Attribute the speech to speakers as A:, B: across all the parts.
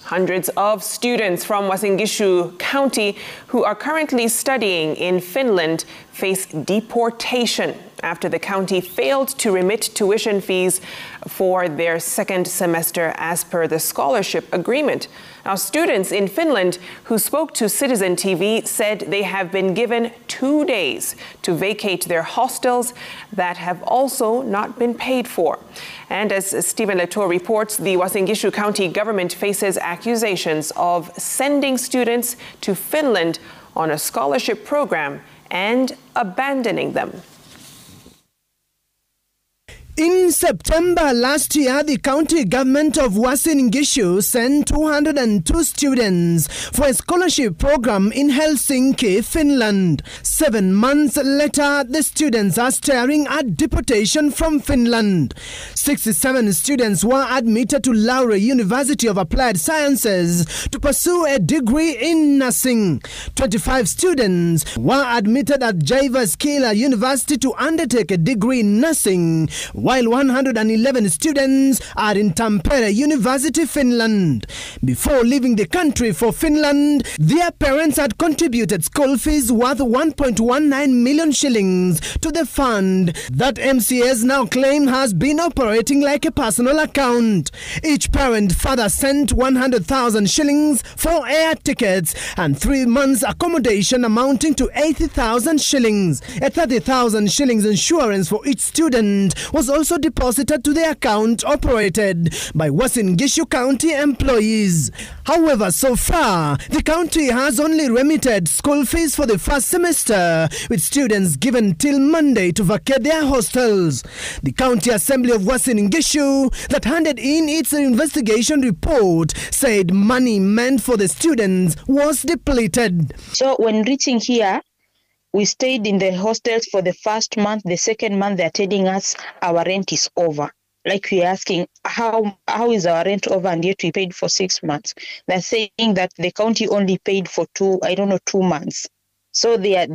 A: Hundreds of students from Uasin Gishu County who are currently studying in Finland face deportation after the county failed to remit tuition fees for their second semester as per the scholarship agreement. Now, students in Finland who spoke to Citizen TV said they have been given 2 days to vacate their hostels that have also not been paid for. And as Stephen Letour reports, the Uasin Gishu County government faces accusations of sending students to Finland on a scholarship program and abandoning them.
B: In September last year, the county government of Uasin Gishu sent 202 students for a scholarship program in Helsinki, Finland. 7 months later, the students are staring at deportation from Finland. 67 students were admitted to Laura University of Applied Sciences to pursue a degree in nursing. 25 students were admitted at Jyväskylä University to undertake a degree in nursing, while 111 students are in Tampere University, Finland. Before leaving the country for Finland, their parents had contributed school fees worth 1.19 million shillings to the fund that MCS now claim has been operating like a personal account. Each parent further sent 100,000 shillings for air tickets and 3 months accommodation amounting to 80,000 shillings. A 30,000 shillings insurance for each student was also deposited to the account operated by Uasin Gishu County employees. However, so far, the county has only remitted school fees for the first semester, with students given till Monday to vacate their hostels. The County Assembly of Uasin Gishu that handed in its investigation report said money meant for the students was depleted.
C: So when reaching here, we stayed in the hostels for the first month. The second month, they're telling us our rent is over. Like we're asking, how is our rent over, and yet we paid for 6 months? They're saying that the county only paid for 2 months. So they're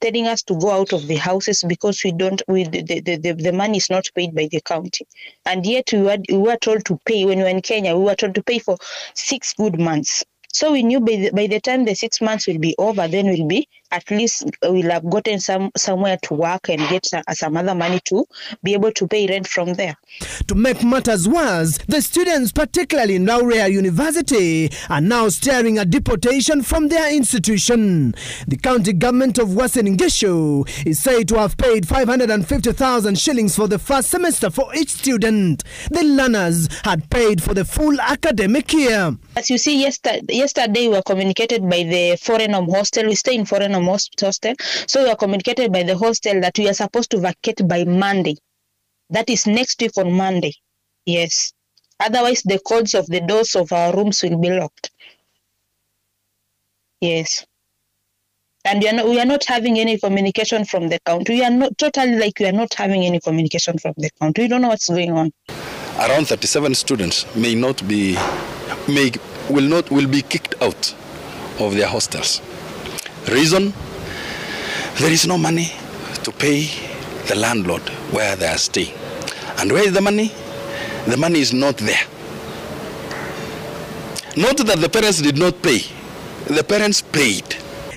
C: telling us to go out of the houses because the money is not paid by the county. And yet we were told to pay, when we were in Kenya, we were told to pay for 6 good months. So we knew by the time the 6 months will be over, then we'll have gotten somewhere to work and get some other money to be able to pay rent from there.
B: To make matters worse, the students, particularly in Laura University, are now staring at deportation from their institution. The county government of Uasin Gishu is said to have paid 550,000 shillings for the first semester for each student. The learners had paid for the full academic year.
C: As you see, yesterday we were communicated by the Foreign Home Hostel. We stay in Foreign Home Hostel. So we were communicated by the hostel that we are supposed to vacate by Monday. That is next week on Monday. Yes. Otherwise, the codes of the doors of our rooms will be locked. Yes. And we are not having any communication from the county. We are not having any communication from the county. We don't know what's going on.
D: Around 37 students will be kicked out of their hostels. Reason? There is no money to pay the landlord where they are staying. And where is the money? The money is not there. Not that the parents did not pay. The parents paid.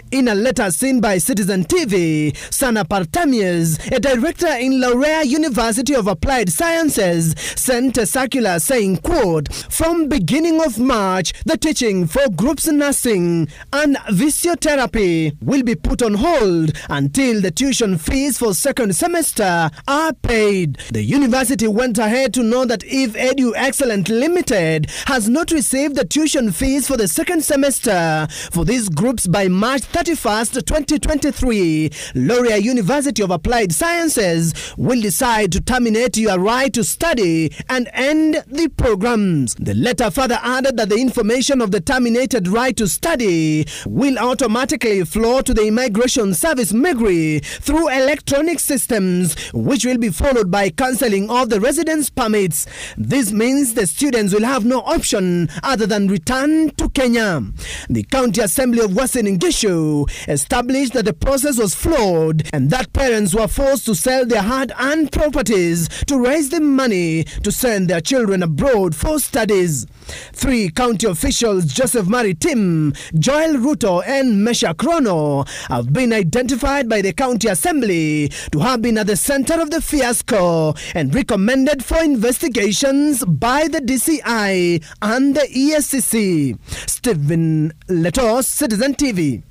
B: In a letter seen by Citizen TV, Sana Partamias, a director in Laura University of Applied Sciences, sent a circular saying, quote, "From beginning of March, the teaching for groups nursing and physiotherapy will be put on hold until the tuition fees for second semester are paid." The university went ahead to note that if Edu Excellent Limited has not received the tuition fees for the second semester for these groups by March 31st, 2023, Laura University of Applied Sciences will decide to terminate your right to study and end the programs. The letter further added that the information of the terminated right to study will automatically flow to the Immigration Service (MIGRI) through electronic systems, which will be followed by cancelling of the residence permits. This means the students will have no option other than return to Kenya. The County Assembly of Uasin Gishu Gishu established that the process was flawed and that parents were forced to sell their hard-earned properties to raise the money to send their children abroad for studies. 3 county officials, Joseph Maritim, Joel Ruto and Mesha Krono, have been identified by the county assembly to have been at the center of the fiasco and recommended for investigations by the DCI and the ESCC. Stephen Letos, Citizen TV.